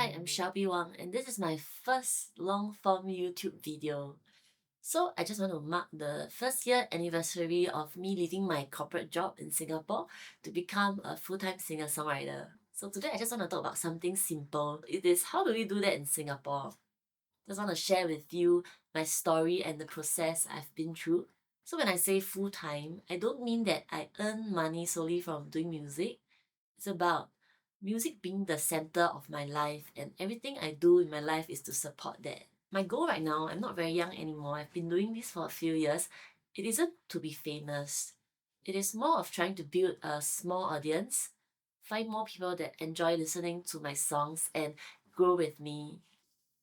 Hi, I'm Shelby Wang, and this is my first long-form YouTube video. So I just want to mark the first year anniversary of me leaving my corporate job in Singapore to become a full-time singer-songwriter. So today I just want to talk about something simple. It is how do we do that in Singapore? Just want to share with you my story and the process I've been through. So when I say full-time, I don't mean that I earn money solely from doing music. It's about music being the center of my life, and everything I do in my life is to support that. My goal right now, I'm not very young anymore, I've been doing this for a few years. It isn't to be famous. It is more of trying to build a small audience, find more people that enjoy listening to my songs and grow with me.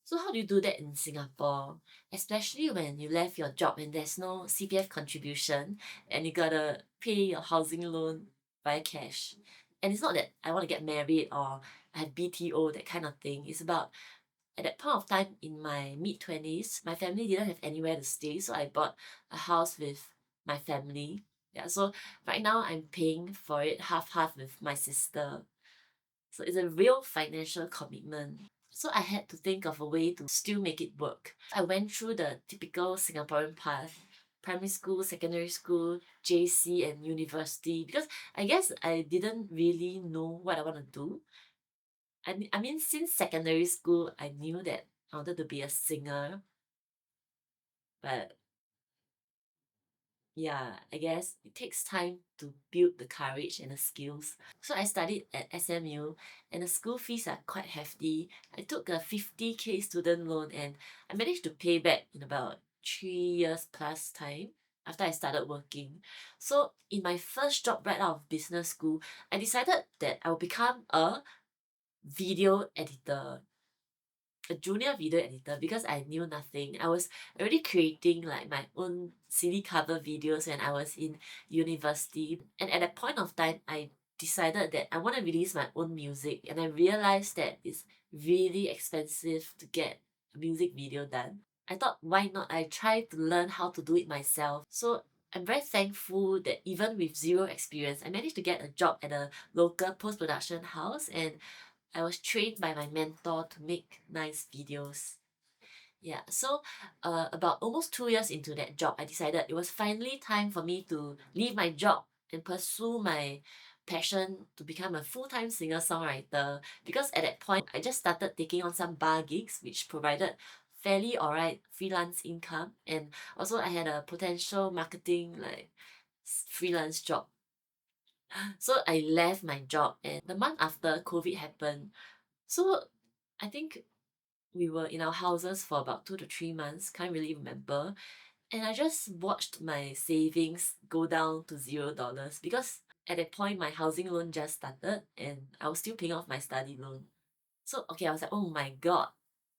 So how do you do that in Singapore? Especially when you left your job and there's no CPF contribution and you gotta pay your housing loan via cash. And it's not that I want to get married or I have BTO, that kind of thing. It's about at that point of time in my mid-20s, my family didn't have anywhere to stay, so I bought a house with my family. Yeah, so right now I'm paying for it half-half with my sister. So it's a real financial commitment. So I had to think of a way to still make it work. I went through the typical Singaporean path: primary school, secondary school, JC, and university, because I guess I didn't really know what I want to do. I mean, since secondary school, I knew that I wanted to be a singer, but yeah, I guess it takes time to build the courage and the skills. So I studied at SMU, and the school fees are quite hefty. I took a 50K student loan and I managed to pay back in about 3 years plus time after I started working. So in my first job right out of business school, I decided that I would become a video editor, a junior video editor, because I knew nothing. I was already creating like my own CD cover videos when I was in university. And at that point of time, I decided that I want to release my own music, and I realized that it's really expensive to get a music video done. I thought, why not I try to learn how to do it myself? So I'm very thankful that even with zero experience, I managed to get a job at a local post-production house, and I was trained by my mentor to make nice videos. Yeah, so about almost 2 years into that job, I decided it was finally time for me to leave my job and pursue my passion to become a full-time singer-songwriter, because at that point, I just started taking on some bar gigs, which provided fairly alright freelance income, and also I had a potential marketing like freelance job. So I left my job, and the month after COVID happened. So I think we were in our houses for about 2 to 3 months, can't really remember. And I just watched my savings go down to $0, because at that point my housing loan just started and I was still paying off my study loan. So okay, I was like, oh my god,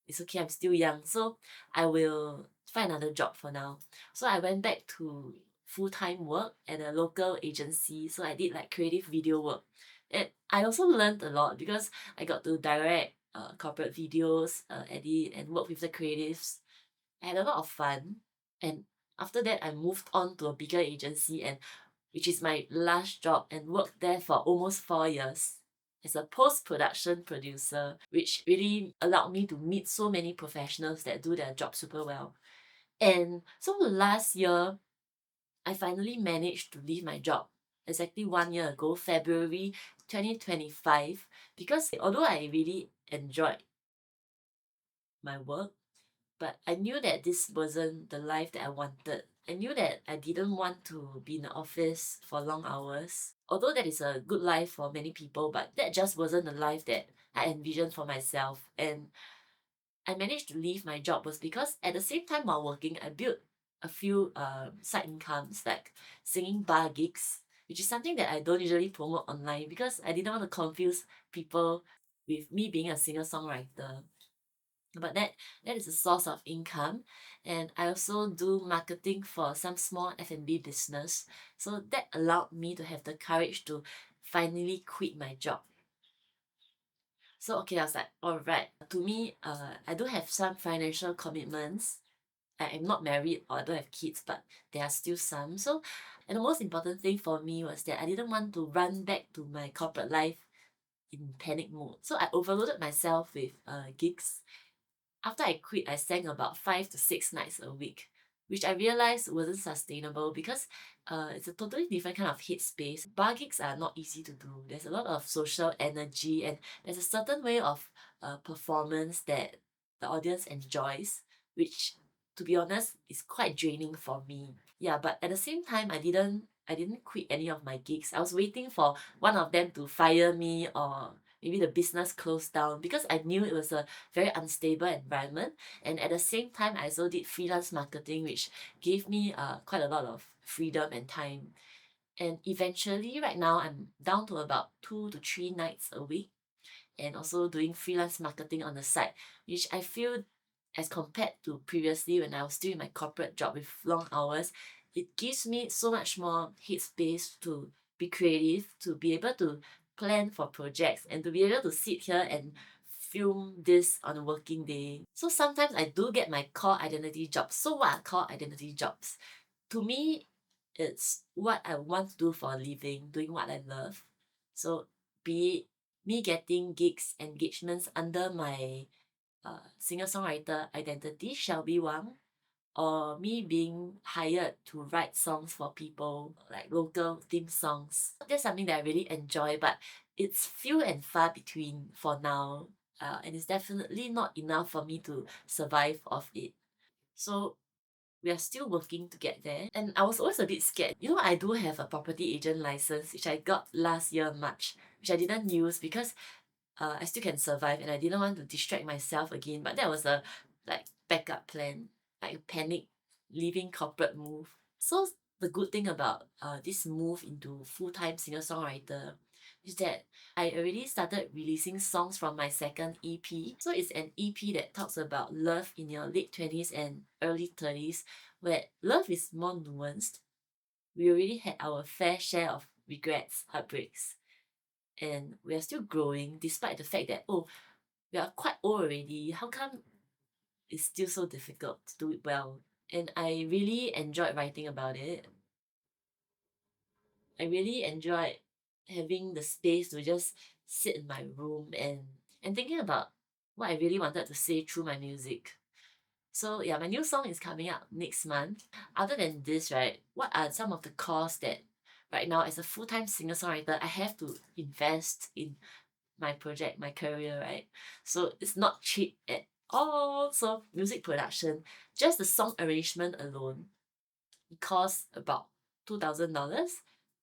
it's okay, I'm still young, so I will find another job for now. So I went back to full-time work at a local agency. So I did like creative video work. And I also learned a lot because I got to direct corporate videos, edit and work with the creatives. I had a lot of fun. And after that, I moved on to a bigger agency, and which is my last job, and worked there for almost 4 years as a post-production producer, which really allowed me to meet so many professionals that do their job super well. And so last year, I finally managed to leave my job exactly 1 year ago, February 2025, because although I really enjoyed my work, but I knew that this wasn't the life that I wanted. I knew that I didn't want to be in the office for long hours. Although that is a good life for many people, but that just wasn't the life that I envisioned for myself. And I managed to leave my job was because at the same time while working, I built a few side incomes like singing bar gigs, which is something that I don't usually promote online because I didn't want to confuse people with me being a singer-songwriter. But that is a source of income, and I also do marketing for some small F&B business. So that allowed me to have the courage to finally quit my job. So okay, I was like, all right. To me, I do have some financial commitments. I am not married or I don't have kids, but there are still some. So, and the most important thing for me was that I didn't want to run back to my corporate life in panic mode. So I overloaded myself with gigs. After I quit, I sang about 5 to 6 nights a week, which I realized wasn't sustainable because it's a totally different kind of headspace. Bar gigs are not easy to do. There's a lot of social energy and there's a certain way of performance that the audience enjoys, which to be honest is quite draining for me. Yeah, but at the same time I didn't quit any of my gigs. I was waiting for one of them to fire me or maybe the business closed down because I knew it was a very unstable environment. And at the same time, I also did freelance marketing, which gave me quite a lot of freedom and time. And eventually, right now, I'm down to about 2 to 3 nights a week and also doing freelance marketing on the side, which I feel as compared to previously when I was still in my corporate job with long hours, it gives me so much more headspace to be creative, to be able to plan for projects and to be able to sit here and film this on a working day. So sometimes I do get my core identity jobs. So what are core identity jobs? To me, it's what I want to do for a living, doing what I love. So be it me getting gigs, engagements under my singer-songwriter identity, Shelby Wang, or me being hired to write songs for people, like local theme songs. That's something that I really enjoy, but it's few and far between for now. And it's definitely not enough for me to survive off it. So we are still working to get there. And I was always a bit scared. You know, I do have a property agent license, which I got last year, March, which I didn't use because I still can survive and I didn't want to distract myself again. But that was a like backup plan, like a panic leaving corporate move. So the good thing about this move into full-time singer-songwriter is that I already started releasing songs from my second EP. So it's an EP that talks about love in your late 20s and early 30s, where love is more nuanced. We already had our fair share of regrets, heartbreaks, and we are still growing despite the fact that, oh, we are quite old already. How come it's still so difficult to do it well? And I really enjoyed writing about it. I really enjoyed having the space to just sit in my room and thinking about what I really wanted to say through my music. So yeah, my new song is coming out next month. Other than this, right, what are some of the costs that right now as a full-time singer-songwriter I have to invest in my project, my career, right? So it's not cheap at all. So music production, just the song arrangement alone, it costs about $2,000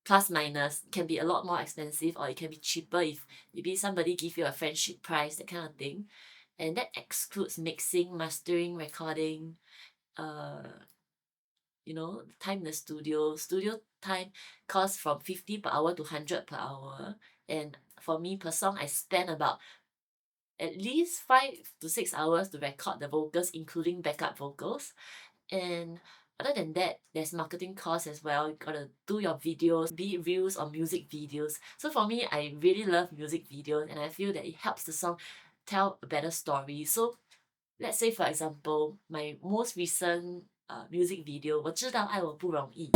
plus minus. Can be a lot more expensive or it can be cheaper if maybe somebody give you a friendship price, that kind of thing. And that excludes mixing, mastering, recording, uh time in the studio. Studio time costs from 50 per hour to 100 per hour. And for me per song, I spend about at least 5 to 6 hours to record the vocals, including backup vocals. And other than that, there's marketing costs as well. You gotta do your videos, be it reels or music videos. So for me, I really love music videos and I feel that it helps the song tell a better story. So let's say for example, my most recent music video, 我知道爱我不容易.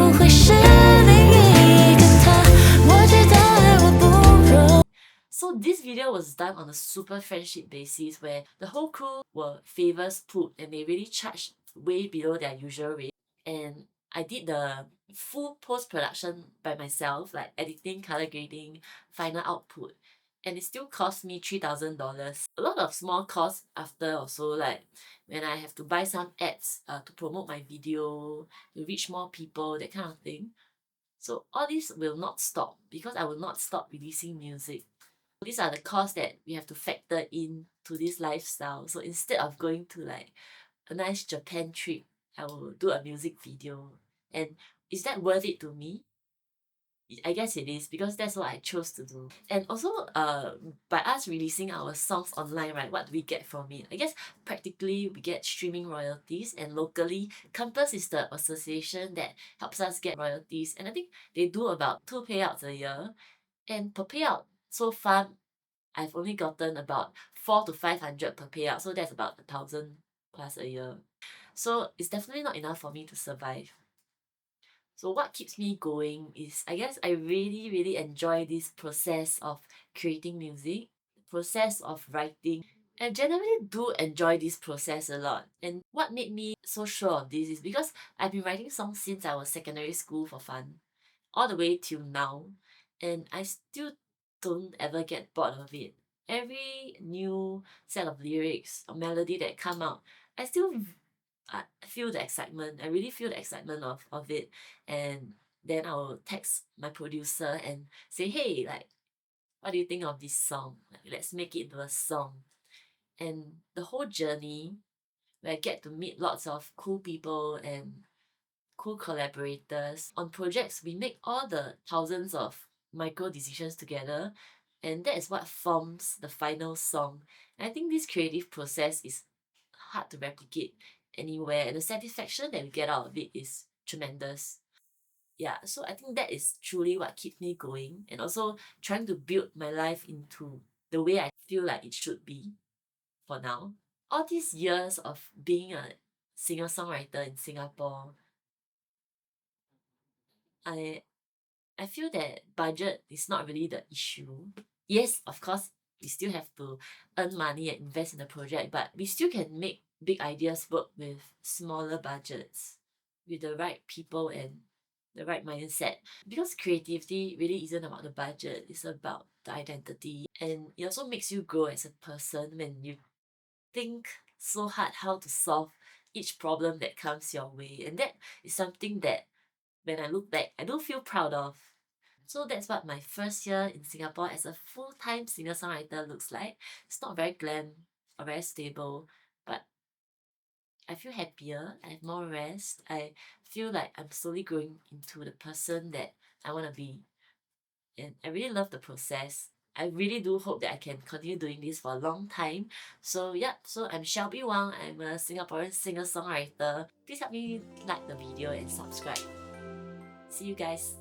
So this video was done on a super friendship basis where the whole crew were favors put and they really charged way below their usual rate. And I did the full post-production by myself, like editing, color grading, final output. And it still cost me $3,000. A lot of small costs after also, like when I have to buy some ads to promote my video, to reach more people, that kind of thing. So all this will not stop because I will not stop releasing music. These are the costs that we have to factor in to this lifestyle. So instead of going to like a nice Japan trip, I will do a music video. And is that worth it to me? I guess it is because that's what I chose to do. And also, by us releasing our songs online, right, what do we get from it? I guess practically we get streaming royalties, and locally, Compass is the association that helps us get royalties. And I think they do about 2 payouts a year. And per payout, so far, I've only gotten about 400 to 500 per payout, so that's about 1,000 plus a year. So it's definitely not enough for me to survive. So what keeps me going is, I guess, I really enjoy this process of creating music, process of writing. I generally do enjoy this process a lot. And what made me so sure of this is because I've been writing songs since I was secondary school for fun, all the way till now, and I still don't ever get bored of it. Every new set of lyrics or melody that come out, I still I feel the excitement. I really feel the excitement of it. And then I'll text my producer and say, hey, like, what do you think of this song? Like, let's make it into a song. And the whole journey where I get to meet lots of cool people and cool collaborators on projects, we make all the thousands of micro decisions together, and that is what forms the final song. And I think this creative process is hard to replicate anywhere, and the satisfaction that we get out of it is tremendous. Yeah, so I think that is truly what keeps me going, and also trying to build my life into the way I feel like it should be for now. All these years of being a singer-songwriter in Singapore, I I feel that budget is not really the issue. Yes, of course, we still have to earn money and invest in the project, but we still can make big ideas work with smaller budgets, with the right people and the right mindset. Because creativity really isn't about the budget, it's about the identity. And it also makes you grow as a person when you think so hard how to solve each problem that comes your way. And that is something that when I look back, I do feel proud of. So that's what my first year in Singapore as a full-time singer-songwriter looks like. It's not very glam or very stable, but I feel happier, I have more rest. I feel like I'm slowly growing into the person that I want to be. And I really love the process. I really do hope that I can continue doing this for a long time. So yeah, so I'm Shelby Wang. I'm a Singaporean singer-songwriter. Please help me like the video and subscribe. See you guys.